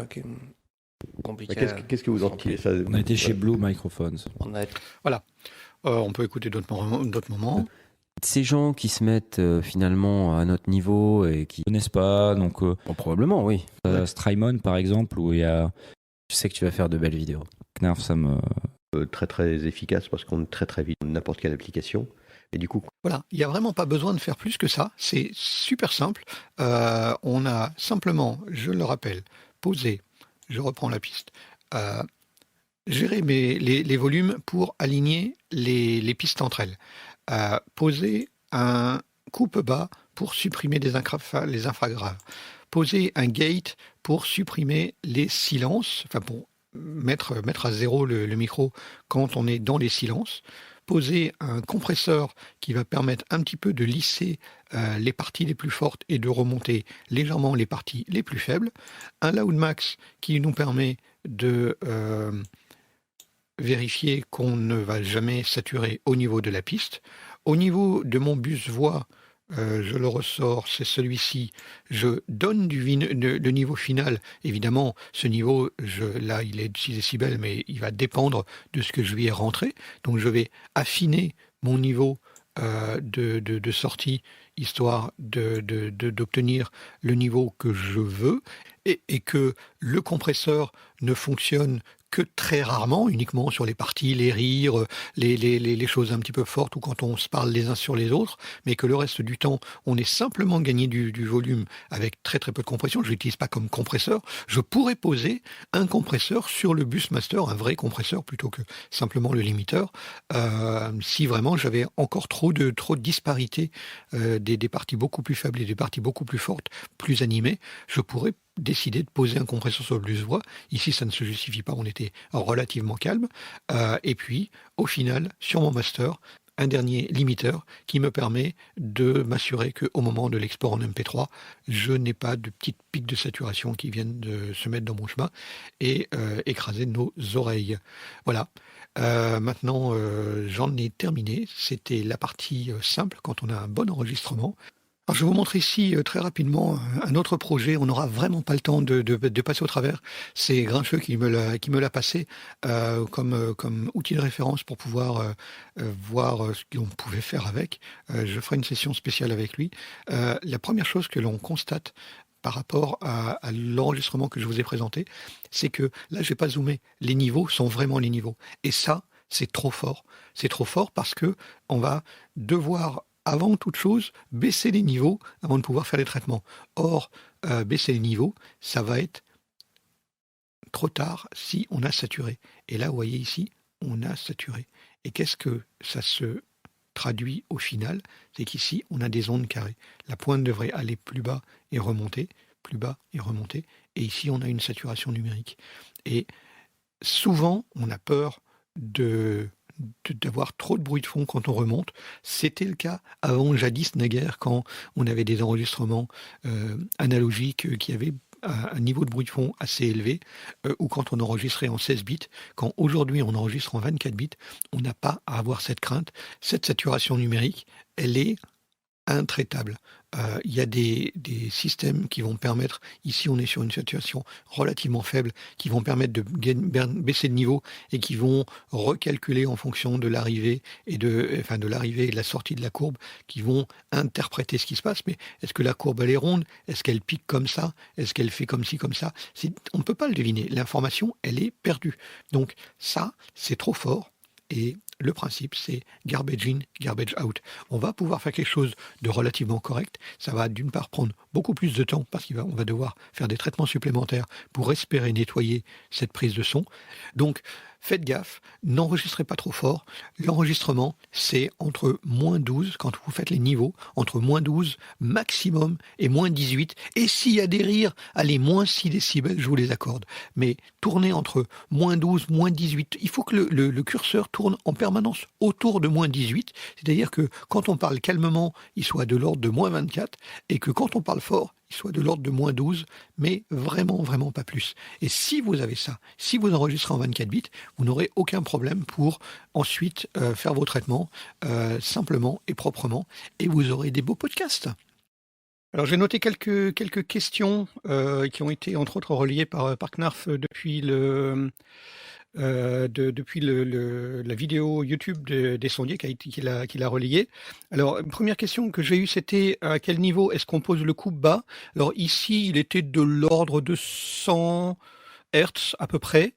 S5: compliquée.
S2: Qu'est-ce que vous en tirez ça?
S3: On a été chez Blue Microphones.
S1: Voilà. On peut écouter d'autres moments.
S4: Ces gens qui se mettent finalement à notre niveau et qui
S3: connaissent pas, donc
S4: probablement, oui.
S3: Strymon par exemple, où il y a.
S4: Je sais que tu vas faire de belles vidéos.
S3: Knarf, ça me.
S2: Très très efficace parce qu'on est très très vite n'importe quelle application. Et du coup,
S1: voilà, il n'y a vraiment pas besoin de faire plus que ça. C'est super simple. On a simplement, je le rappelle, posé, je reprends la piste, gérer les volumes pour aligner les pistes entre elles. Poser un coupe bas pour supprimer les infragraves. Poser un gate pour supprimer les silences, enfin pour mettre à zéro le micro quand on est dans les silences. Poser un compresseur qui va permettre un petit peu de lisser les parties les plus fortes et de remonter légèrement les parties les plus faibles. Un Loud Max qui nous permet de vérifier qu'on ne va jamais saturer au niveau de la piste. Au niveau de mon bus voix, je le ressors, c'est celui-ci. Je donne le niveau final. Évidemment, ce niveau, là, il est de 6 décibels, mais il va dépendre de ce que je lui ai rentré. Donc, je vais affiner mon niveau de sortie, histoire d'obtenir le niveau que je veux, et que le compresseur ne fonctionne que très rarement, uniquement sur les parties, les rires, les choses un petit peu fortes ou quand on se parle les uns sur les autres, mais que le reste du temps, on est simplement gagné du volume avec très très peu de compression. Je ne l'utilise pas comme compresseur. Je pourrais poser un compresseur sur le bus master, un vrai compresseur plutôt que simplement le limiteur, si vraiment j'avais encore trop de disparité des parties beaucoup plus faibles et des parties beaucoup plus fortes, plus animées, je pourrais décider de poser un compresseur sur le bus voix. Ici, ça ne se justifie pas, on était relativement calme. Et puis, au final, sur mon master, un dernier limiteur qui me permet de m'assurer qu'au moment de l'export en MP3, je n'ai pas de petites pics de saturation qui viennent de se mettre dans mon chemin et écraser nos oreilles. Voilà. Maintenant, j'en ai terminé. C'était la partie simple quand on a un bon enregistrement. Alors, je vais vous montrer ici très rapidement un autre projet. On n'aura vraiment pas le temps de passer au travers. C'est Grincheux qui me l'a passé comme outil de référence pour pouvoir voir ce qu'on pouvait faire avec. Je ferai une session spéciale avec lui. La première chose que l'on constate par rapport à l'enregistrement que je vous ai présenté, c'est que là, je n'ai pas zoomé. Les niveaux sont vraiment les niveaux. Et ça, c'est trop fort. C'est trop fort parce que on va devoir avant toute chose, baisser les niveaux avant de pouvoir faire les traitements. Or, baisser les niveaux, ça va être trop tard si on a saturé. Et là, vous voyez ici, on a saturé. Et qu'est-ce que ça se traduit au final? C'est qu'ici, on a des ondes carrées. La pointe devrait aller plus bas et remonter, plus bas et remonter. Et ici, on a une saturation numérique. Et souvent, on a peur d'avoir trop de bruit de fond quand on remonte. C'était le cas avant, jadis, naguère, quand on avait des enregistrements analogiques qui avaient un niveau de bruit de fond assez élevé, ou quand on enregistrait en 16 bits. Quand aujourd'hui on enregistre en 24 bits, on n'a pas à avoir cette crainte. Cette saturation numérique, elle est intraitable. Il y a des systèmes qui vont permettre, ici on est sur une situation relativement faible, qui vont permettre de baisser de niveau et qui vont recalculer en fonction de l'arrivée et de l'arrivée et de la sortie de la courbe, qui vont interpréter ce qui se passe. Mais est-ce que la courbe elle est ronde? Est-ce qu'elle pique comme ça? Est-ce qu'elle fait comme ci, comme ça? On ne peut pas le deviner. L'information, elle est perdue. Donc ça, c'est trop fort. Et le principe, c'est garbage in, garbage out. On va pouvoir faire quelque chose de relativement correct. Ça va d'une part prendre beaucoup plus de temps parce qu'on va devoir faire des traitements supplémentaires pour espérer nettoyer cette prise de son. Donc, faites gaffe, n'enregistrez pas trop fort. L'enregistrement, c'est entre -12, quand vous faites les niveaux, entre -12 maximum et -18. Et s'il y a des rires, allez, -6 décibels, je vous les accorde. Mais tournez entre -12, -18. Il faut que le curseur tourne en permanence autour de -18. C'est-à-dire que quand on parle calmement, il soit de l'ordre de -24. Et que quand on parle fort, il soit de l'ordre de -12, mais vraiment, vraiment pas plus. Et si vous avez ça, si vous enregistrez en 24 bits, vous n'aurez aucun problème pour ensuite faire vos traitements simplement et proprement, et vous aurez des beaux podcasts. Alors j'ai noté quelques questions qui ont été entre autres relayées par Knarf depuis la vidéo YouTube des sondiers qu'il a relayé. Alors, première question que j'ai eue, c'était à quel niveau est-ce qu'on pose le coupe bas? Alors ici, il était de l'ordre de 100 Hertz à peu près.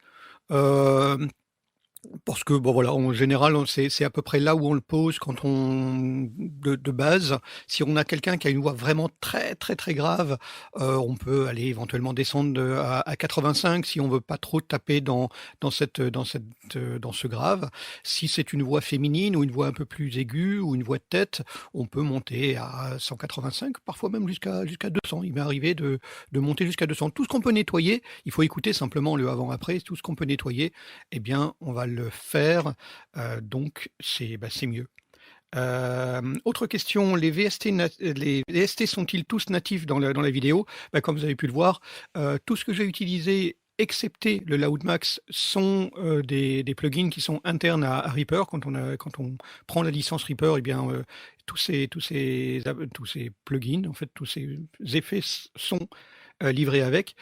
S1: Parce que bon voilà, en général, c'est à peu près là où on le pose quand on de base. Si on a quelqu'un qui a une voix vraiment très très très grave, on peut aller éventuellement descendre à 85 si on veut pas trop taper dans ce grave. Si c'est une voix féminine ou une voix un peu plus aiguë ou une voix de tête, on peut monter à 185, parfois même jusqu'à 200. Il m'est arrivé de monter jusqu'à 200. Tout ce qu'on peut nettoyer, il faut écouter simplement le avant-après. Tout ce qu'on peut nettoyer, eh bien, on va le faire, donc c'est mieux. Autre question, les VST sont-ils tous natifs dans la vidéo? Comme vous avez pu le voir, tout ce que j'ai utilisé, excepté le Loudmax, sont des plugins qui sont internes à Reaper. Quand on prend la licence Reaper, eh bien, tous ces plugins, en fait, tous ces effets sont livrés avec.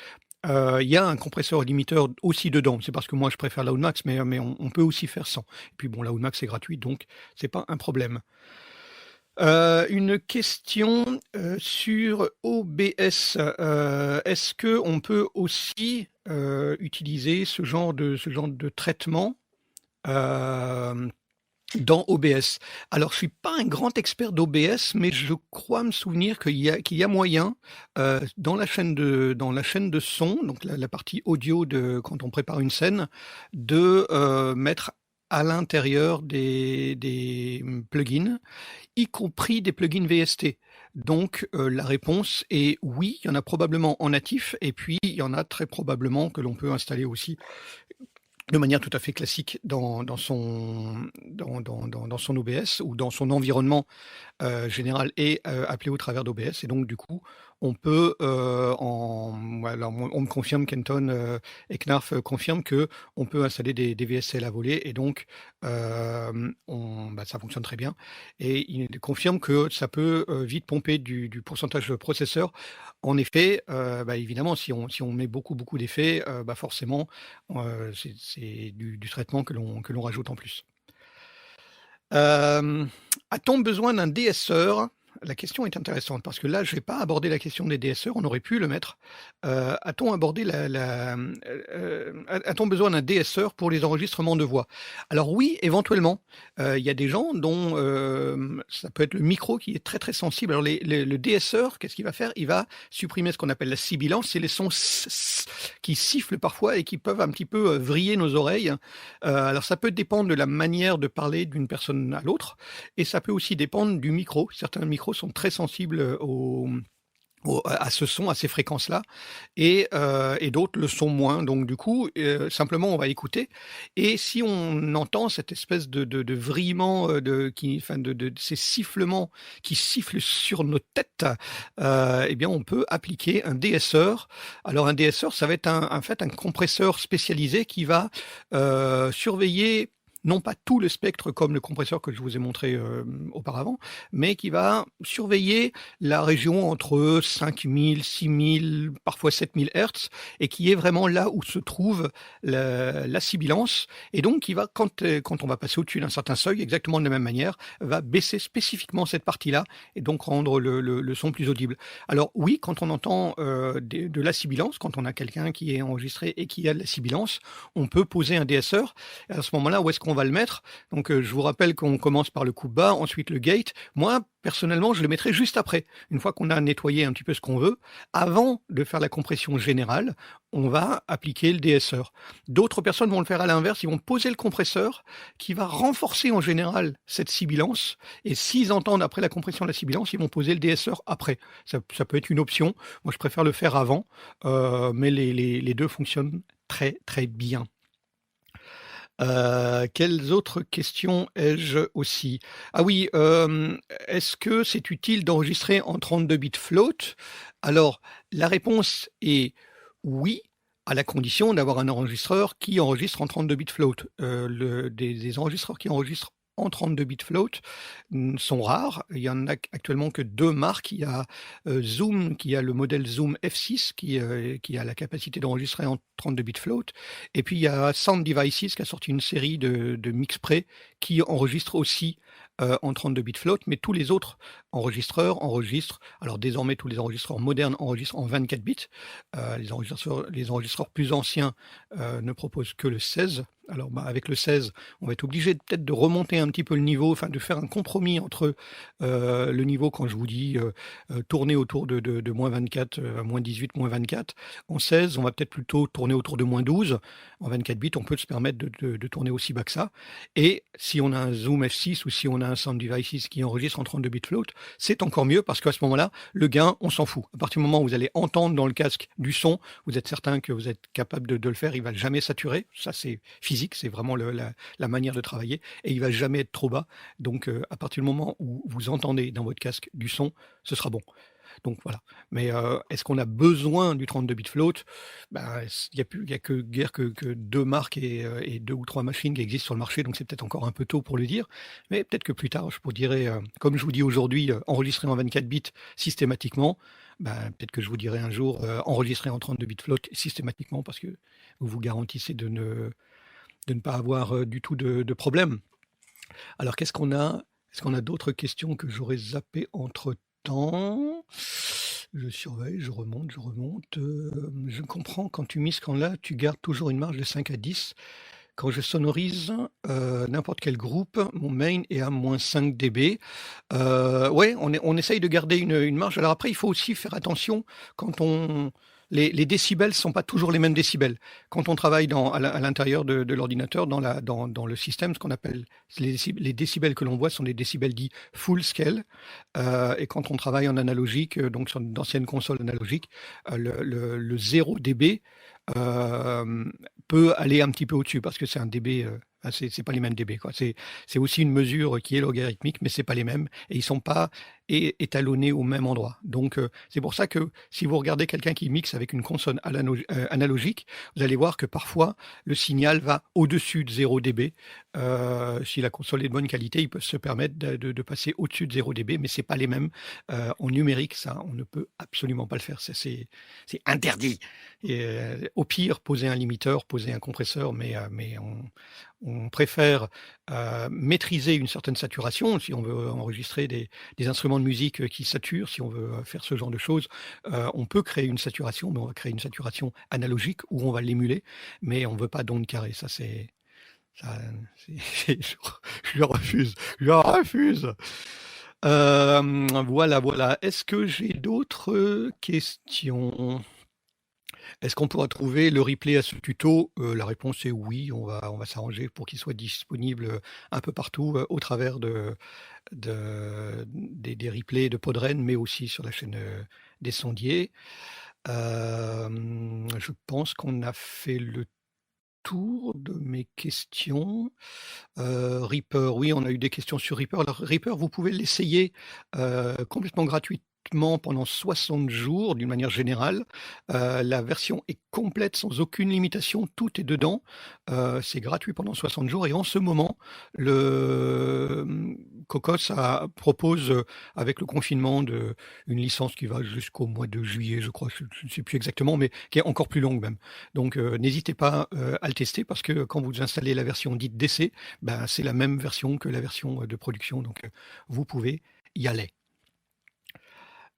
S1: Il y a un compresseur limiteur aussi dedans. C'est parce que moi je préfère Loudmax, mais on peut aussi faire sans. Et puis bon, Loudmax c'est gratuit, donc c'est pas un problème. Une question sur OBS. Est-ce que on peut aussi utiliser ce genre de traitement dans OBS? Alors, je suis pas un grand expert d'OBS, mais je crois me souvenir qu'il y a moyen dans la chaîne de son, donc la partie audio quand on prépare une scène, de mettre à l'intérieur des plugins, y compris des plugins VST. Donc la réponse est oui, il y en a probablement en natif, et puis il y en a très probablement que l'on peut installer aussi de manière tout à fait classique dans son OBS ou dans son environnement général et appelé au travers d'OBS. Et donc du coup, on peut, on me confirme, Kenton et Knarf confirment que on peut installer des VSL à voler, et donc ça fonctionne très bien. Et il confirme que ça peut vite pomper du pourcentage de processeur. En effet, évidemment, si on met beaucoup d'effets, forcément, c'est du traitement que l'on rajoute en plus. A-t-on besoin d'un DSR? La question est intéressante parce que là, je vais pas aborder la question des DSR, on aurait pu le mettre. A-t-on besoin d'un DSR pour les enregistrements de voix? Alors oui, éventuellement. Il y a des gens dont ça peut être le micro qui est très très sensible. Alors le DSR, qu'est-ce qu'il va faire? Il va supprimer ce qu'on appelle la sibilance, c'est les sons qui sifflent parfois et qui peuvent un petit peu vriller nos oreilles. Alors ça peut dépendre de la manière de parler d'une personne à l'autre, et ça peut aussi dépendre du micro. Certains micros sont très sensibles à ce son, à ces fréquences-là, et d'autres le sont moins. Donc du coup, simplement on va écouter, et si on entend cette espèce de vrillement, de ces sifflements qui sifflent sur nos têtes, eh bien on peut appliquer un DSR. Alors un DSR, ça va être en fait un compresseur spécialisé qui va surveiller non pas tout le spectre comme le compresseur que je vous ai montré auparavant, mais qui va surveiller la région entre 5000, 6000, parfois 7000 Hertz, et qui est vraiment là où se trouve la sibilance, et donc qui va, quand on va passer au-dessus d'un certain seuil, exactement de la même manière, va baisser spécifiquement cette partie-là, et donc rendre le son plus audible. Alors oui, quand on entend de la sibilance, quand on a quelqu'un qui est enregistré et qui a de la sibilance, on peut poser un DSR. À ce moment-là, où est-ce qu'on va le mettre? Donc je vous rappelle qu'on commence par le coupe bas, ensuite le gate. Moi, personnellement, je le mettrai juste après. Une fois qu'on a nettoyé un petit peu ce qu'on veut, avant de faire la compression générale, on va appliquer le DSR. D'autres personnes vont le faire à l'inverse, ils vont poser le compresseur qui va renforcer en général cette sibilance, et s'ils entendent après la compression de la sibilance, ils vont poser le DSR après. Ça peut être une option. Moi, je préfère le faire avant, mais les deux fonctionnent très très bien. Quelles autres questions ai-je aussi? Ah oui, est-ce que c'est utile d'enregistrer en 32 bits float? Alors, la réponse est oui, à la condition d'avoir un enregistreur qui enregistre en 32 bits float. Des enregistreurs qui enregistrent en 32 bits float sont rares. Il y en a actuellement que 2 marques. Il y a Zoom, qui a le modèle Zoom F6, qui a la capacité d'enregistrer en 32 bits float. Et puis il y a Sound Devices, qui a sorti une série de Mixpre qui enregistre aussi en 32 bits float, mais tous les autres enregistreurs enregistrent, alors désormais tous les enregistreurs modernes enregistrent en 24 bits. Les enregistreurs plus anciens ne proposent que le 16. Alors avec le 16, on va être obligé peut-être de remonter un petit peu le niveau, enfin de faire un compromis entre le niveau, quand je vous dis tourner autour de moins 24, moins 18, moins 24. En 16, on va peut-être plutôt tourner autour de moins 12. En 24 bits, on peut se permettre de tourner aussi bas que ça. Et si on a un Zoom F6 ou si on a un Sound Devices qui enregistre en 32 bits float, c'est encore mieux, parce qu'à ce moment-là, le gain, on s'en fout. À partir du moment où vous allez entendre dans le casque du son, vous êtes certain que vous êtes capable de le faire, il ne va jamais saturer. Ça, c'est physique, c'est vraiment la manière de travailler, et il ne va jamais être trop bas. Donc, à partir du moment où vous entendez dans votre casque du son, ce sera bon. Donc voilà. Mais est-ce qu'on a besoin du 32 bits float? Il n'y a que guère que 2 marques et 2 ou 3 machines qui existent sur le marché, donc c'est peut-être encore un peu tôt pour le dire. Mais peut-être que plus tard, je vous dirai, comme je vous dis aujourd'hui, enregistrer en 24 bits systématiquement. Peut-être que je vous dirai un jour, enregistrer en 32 bits float systématiquement, parce que vous vous garantissez de ne pas avoir du tout de problème. Alors qu'est-ce qu'on a? Est-ce qu'on a d'autres questions que j'aurais zappées entre-temps? Je surveille, je remonte. Je comprends, quand tu mises, quand là, tu gardes toujours une marge de 5 à 10. Quand je sonorise n'importe quel groupe, mon main est à moins 5 dB. Ouais, on essaye de garder une marge. Alors après, il faut aussi faire attention quand les décibels ne sont pas toujours les mêmes décibels. Quand on travaille à l'intérieur de l'ordinateur, dans le système, ce qu'on appelle les décibels que l'on voit sont des décibels dits full scale. Et quand on travaille en analogique, donc sur d'anciennes consoles analogiques, le 0 dB peut aller un petit peu au-dessus, parce que c'est un dB, c'est pas les mêmes dB, quoi. C'est aussi une mesure qui est logarithmique, mais c'est pas les mêmes, et ils sont pas étalonnés au même endroit. Donc c'est pour ça que si vous regardez quelqu'un qui mixe avec une console analogique, vous allez voir que parfois le signal va au-dessus de 0 dB. Si la console est de bonne qualité, il peut se permettre de passer au-dessus de 0 dB, mais c'est pas les mêmes. En numérique, ça, on ne peut absolument pas le faire. C'est interdit. Et, au pire, poser un limiteur, poser un compresseur, mais on préfère maîtriser une certaine saturation. Si on veut enregistrer des instruments de musique qui saturent, si on veut faire ce genre de choses, on peut créer une saturation, mais on va créer une saturation analogique où on va l'émuler, mais on ne veut pas d'onde carrée. Ça, je refuse. Je refuse. Voilà. Est-ce que j'ai d'autres questions? Est-ce qu'on pourra trouver le replay à ce tuto? La réponse est oui, on va s'arranger pour qu'il soit disponible un peu partout au travers des replays de Podren, mais aussi sur la chaîne des sondiers. Je pense qu'on a fait le tour de mes questions. Reaper, oui, on a eu des questions sur Reaper. Alors Reaper, vous pouvez l'essayer complètement gratuitement gratuitement pendant 60 jours, d'une manière générale. La version est complète, sans aucune limitation, tout est dedans. C'est gratuit pendant 60 jours et en ce moment, Cocos propose, avec le confinement, une licence qui va jusqu'au mois de juillet, je crois, je ne sais plus exactement, mais qui est encore plus longue même. Donc n'hésitez pas à le tester parce que quand vous installez la version dite d'essai, ben, c'est la même version que la version de production, donc vous pouvez y aller.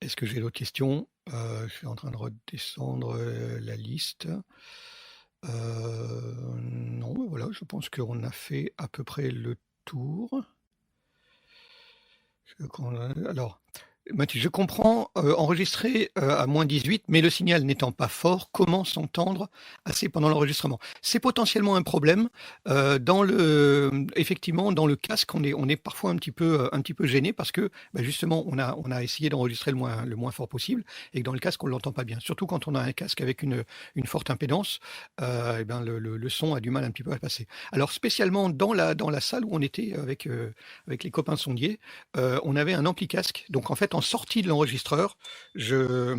S1: Est-ce que j'ai d'autres questions? Je suis en train de redescendre la liste. Non, voilà, je pense qu'on a fait à peu près le tour. Alors, Mathieu, je comprends, enregistrer à moins 18, mais le signal n'étant pas fort, comment s'entendre assez pendant l'enregistrement? C'est potentiellement un problème. Effectivement, dans le casque, on est parfois un petit peu gêné parce que justement, on a essayé d'enregistrer le moins fort possible et que dans le casque, on ne l'entend pas bien. Surtout quand on a un casque avec une forte impédance, le son a du mal un petit peu à passer. Alors, spécialement dans la salle où on était avec les copains sondiers, on avait un ampli casque. Donc, en fait, en sortie de l'enregistreur, j'avais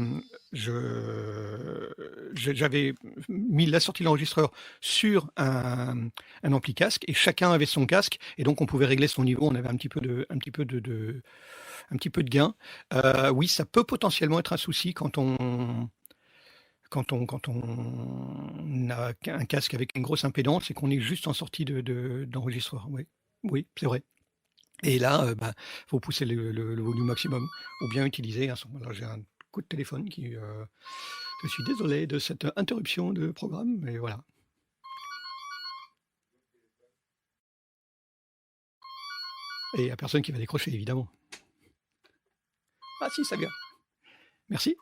S1: mis la sortie de l'enregistreur sur un ampli casque et chacun avait son casque et donc on pouvait régler son niveau. On avait un petit peu de gain. Oui, ça peut potentiellement être un souci quand on a un casque avec une grosse impédance et qu'on est juste en sortie d'enregistreur. Oui, c'est vrai. Et là, faut pousser le volume maximum ou bien utiliser un son. Alors j'ai un coup de téléphone qui. Je suis désolé de cette interruption de programme, mais voilà. Et il n'y a personne qui va décrocher, évidemment. Ah si, ça vient. Merci.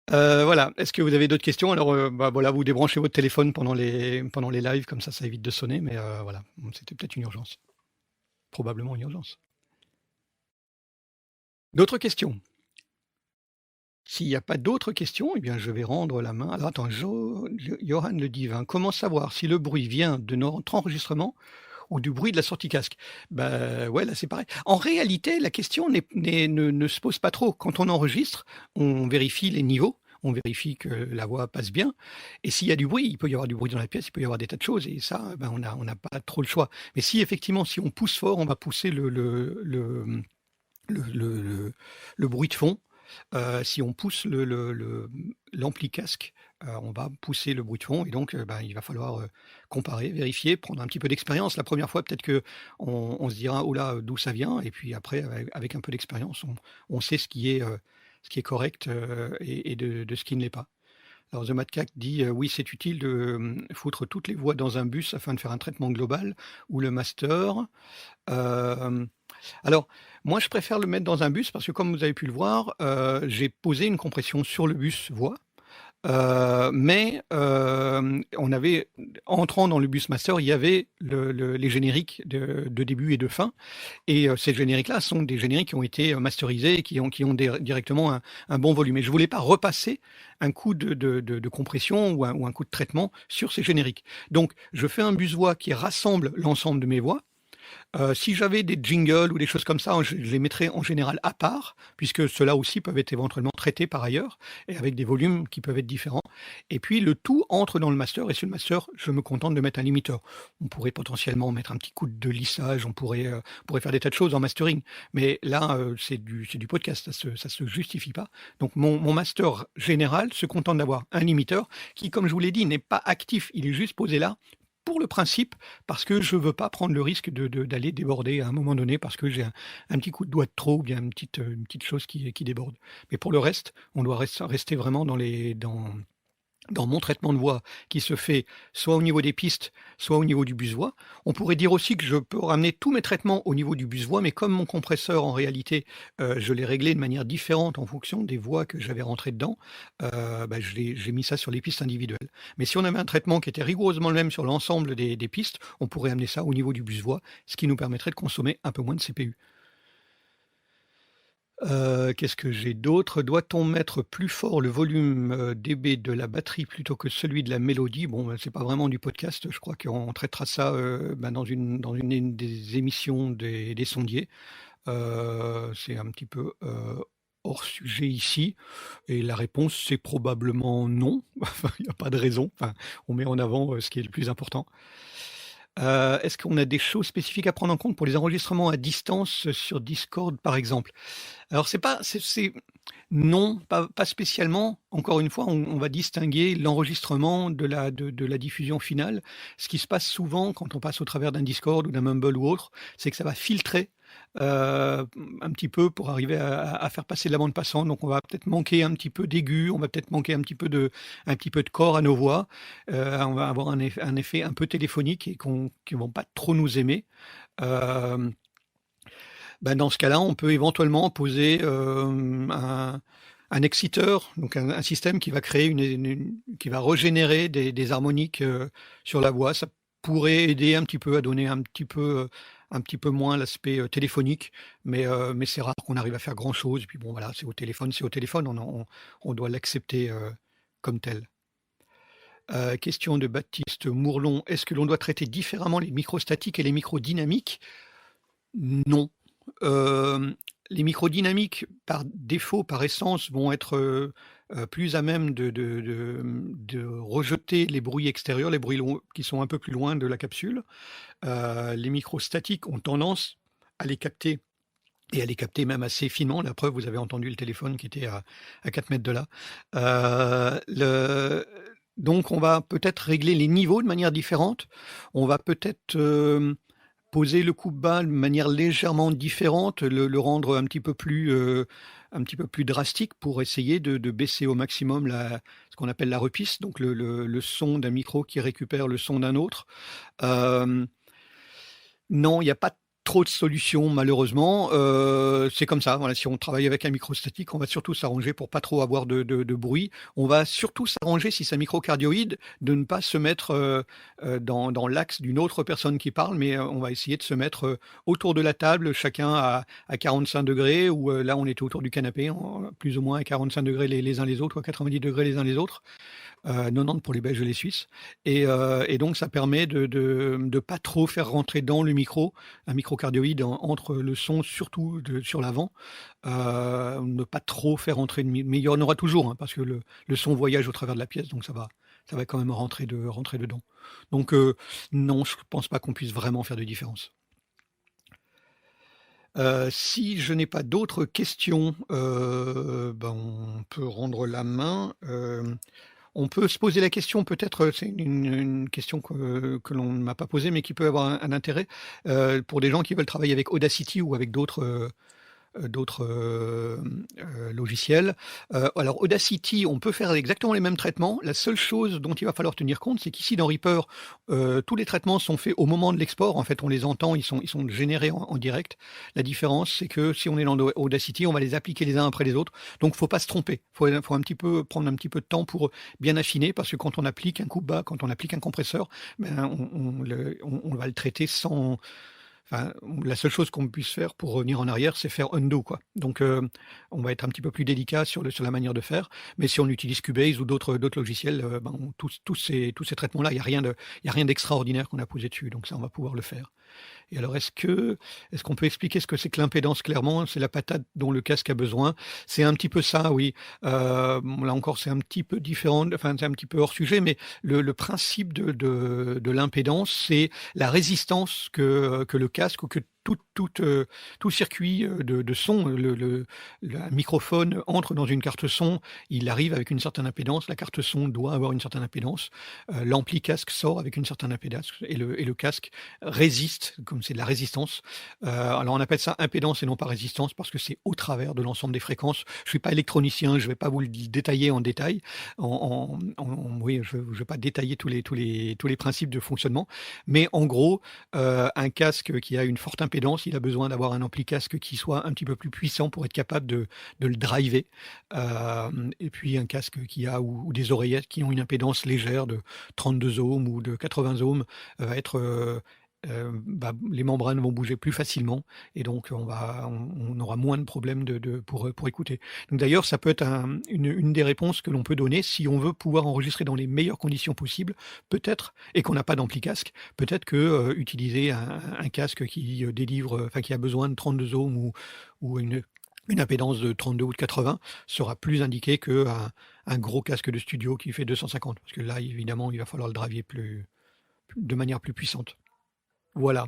S1: Voilà. Est-ce que vous avez d'autres questions? Alors, voilà, vous débranchez votre téléphone pendant les lives, comme ça évite de sonner, mais voilà, c'était peut-être une urgence. Probablement une urgence. D'autres questions? S'il n'y a pas d'autres questions, eh bien, je vais rendre la main. Alors, attends, Johan le Divin, comment savoir si le bruit vient de notre enregistrement ou du bruit de la sortie casque? Ouais, là, c'est pareil. En réalité, la question ne se pose pas trop. Quand on enregistre, on vérifie les niveaux. On vérifie que la voix passe bien. Et s'il y a du bruit, il peut y avoir du bruit dans la pièce, il peut y avoir des tas de choses. Et ça, on n'a pas trop le choix. Mais si effectivement, si on pousse fort, on va pousser le bruit de fond. Si on pousse l'ampli casque, on va pousser le bruit de fond. Et donc, il va falloir comparer, vérifier, prendre un petit peu d'expérience. La première fois, peut-être qu'on se dira, oh là, d'où ça vient. Et puis après, avec un peu d'expérience, on sait ce qui est correct et de ce qui ne l'est pas. Alors, The Madcac dit oui, c'est utile de foutre toutes les voix dans un bus afin de faire un traitement global ou le master. Alors, moi, je préfère le mettre dans un bus parce que, comme vous avez pu le voir, j'ai posé une compression sur le bus voix. Mais on avait, entrant dans le bus master, il y avait les génériques de début et de fin. Et ces génériques-là sont des génériques qui ont été masterisés et qui ont directement un bon volume. Et je ne voulais pas repasser un coup de compression ou un coup de traitement sur ces génériques. Donc, je fais un bus voix qui rassemble l'ensemble de mes voix. Si j'avais des jingles ou des choses comme ça, je les mettrais en général à part, puisque ceux-là aussi peuvent être éventuellement traités par ailleurs, et avec des volumes qui peuvent être différents. Et puis le tout entre dans le master, et sur le master, je me contente de mettre un limiteur. On pourrait potentiellement mettre un petit coup de lissage, on pourrait faire des tas de choses en mastering, mais là, c'est du podcast, ça se justifie pas. Donc mon master général se contente d'avoir un limiteur qui, comme je vous l'ai dit, n'est pas actif, il est juste posé là, pour le principe, parce que je ne veux pas prendre le risque d'aller déborder à un moment donné parce que j'ai un petit coup de doigt de trop ou bien une petite chose qui déborde. Mais pour le reste, on doit rester vraiment dans mon traitement de voix qui se fait soit au niveau des pistes, soit au niveau du bus voix. On pourrait dire aussi que je peux ramener tous mes traitements au niveau du bus voix, mais comme mon compresseur, en réalité, je l'ai réglé de manière différente en fonction des voix que j'avais rentrées dedans, j'ai mis ça sur les pistes individuelles. Mais si on avait un traitement qui était rigoureusement le même sur l'ensemble des pistes, on pourrait amener ça au niveau du bus voix, ce qui nous permettrait de consommer un peu moins de CPU. Qu'est-ce que j'ai d'autre? Doit-on mettre plus fort le volume dB de la batterie plutôt que celui de la mélodie? Bon, c'est pas vraiment du podcast, je crois qu'on traitera ça dans une des émissions des sondiers. C'est un petit peu hors sujet ici. Et la réponse, c'est probablement non. Enfin, il n'y a pas de raison. Enfin, on met en avant ce qui est le plus important. Est-ce qu'on a des choses spécifiques à prendre en compte pour les enregistrements à distance sur Discord, par exemple? Alors, non, pas spécialement. Encore une fois, on va distinguer l'enregistrement de la diffusion finale. Ce qui se passe souvent quand on passe au travers d'un Discord ou d'un Mumble ou autre, c'est que ça va filtrer un petit peu pour arriver à faire passer de la bande passante. Donc, on va peut-être manquer un petit peu d'aigu, on va peut-être manquer un petit peu de corps à nos voix. On va avoir un effet un peu téléphonique et qui vont pas trop nous aimer. Dans ce cas-là, on peut éventuellement poser un exciteur, donc un système qui va créer qui va régénérer des harmoniques sur la voix. Ça pourrait aider un petit peu à donner un petit peu moins l'aspect téléphonique, mais c'est rare qu'on arrive à faire grand-chose. Et puis bon, voilà, c'est au téléphone, on doit l'accepter comme tel. Question de Baptiste Mourlon. Est-ce que l'on doit traiter différemment les microstatiques et les microdynamiques? Non. Les microdynamiques, par défaut, par essence, vont être plus à même de rejeter les bruits extérieurs, les bruits qui sont un peu plus loin de la capsule. Les microstatiques ont tendance à les capter, et à les capter même assez finement. La preuve, vous avez entendu le téléphone qui était à 4 mètres de là. Donc, on va peut-être régler les niveaux de manière différente. On va peut-être poser le coupe bas de manière légèrement différente, le rendre un petit peu plus drastique pour essayer de baisser au maximum ce qu'on appelle la repisse, donc le son d'un micro qui récupère le son d'un autre. Non, il n'y a pas trop de solutions, malheureusement. C'est comme ça. Voilà, si on travaille avec un micro statique, on va surtout s'arranger pour pas trop avoir de bruit. On va surtout s'arranger, si c'est un microcardioïde, de ne pas se mettre dans l'axe d'une autre personne qui parle, mais on va essayer de se mettre autour de la table, chacun à 45 degrés, ou là on était autour du canapé, plus ou moins à 45 degrés les uns les autres, ou à 90 degrés les uns les autres. 90 pour les Belges et les Suisses. Et donc, ça permet de ne pas trop faire rentrer dans le micro un microcardioïde entre le son, surtout sur l'avant. Ne pas trop faire rentrer mais il y en aura toujours, hein, parce que le son voyage au travers de la pièce, donc ça va quand même rentrer dedans. Donc, non, je ne pense pas qu'on puisse vraiment faire de différence. Si je n'ai pas d'autres questions, on peut rendre la main. On peut se poser la question, peut-être, c'est une question que l'on ne m'a pas posée, mais qui peut avoir un intérêt pour des gens qui veulent travailler avec Audacity ou avec d'autres logiciels. Alors Audacity, on peut faire exactement les mêmes traitements. La seule chose dont il va falloir tenir compte, c'est qu'ici dans Reaper, tous les traitements sont faits au moment de l'export. En fait, on les entend, ils sont générés en direct. La différence, c'est que si on est dans Audacity, on va les appliquer les uns après les autres. Donc, faut pas se tromper. Faut prendre un petit peu de temps pour bien affiner, parce que quand on applique un coupe bas, quand on applique un compresseur, on va le traiter sans. Enfin, la seule chose qu'on puisse faire pour revenir en arrière, c'est faire undo, quoi. Donc, on va être un petit peu plus délicat sur la manière de faire. Mais si on utilise Cubase ou d'autres logiciels, tous ces traitements-là, il n'y a rien d'extraordinaire qu'on a posé dessus. Donc ça, on va pouvoir le faire. Et alors, est-ce qu'on peut expliquer ce que c'est que l'impédance clairement? C'est la patate dont le casque a besoin. C'est un petit peu ça, oui. Là encore, c'est un petit peu différent, enfin, c'est un petit peu hors sujet, mais le principe de l'impédance, c'est la résistance que le casque ou que tout circuit de son, le microphone entre dans une carte son, il arrive avec une certaine impédance, la carte son doit avoir une certaine impédance, l'ampli casque sort avec une certaine impédance, et le casque résiste, comme c'est de la résistance. Alors on appelle ça impédance et non pas résistance, parce que c'est au travers de l'ensemble des fréquences. Je ne suis pas électronicien, je ne vais pas vous le détailler en détail, oui, je ne vais pas détailler tous les principes de fonctionnement, mais en gros, un casque qui a une forte impédance, il a besoin d'avoir un ampli casque qui soit un petit peu plus puissant pour être capable de le driver. Et puis un casque ou des oreillettes qui ont une impédance légère de 32 ohms ou de 80 ohms va être les membranes vont bouger plus facilement et donc on aura moins de problèmes pour écouter. Donc d'ailleurs, ça peut être une des réponses que l'on peut donner si on veut pouvoir enregistrer dans les meilleures conditions possibles, peut-être, et qu'on n'a pas d'ampli casque, peut-être que utiliser un casque qui délivre, qui a besoin de 32 ohms ou une impédance de 32 ou de 80 sera plus indiqué qu'un gros casque de studio qui fait 250, parce que là, évidemment, il va falloir le driver de manière plus puissante. Voilà.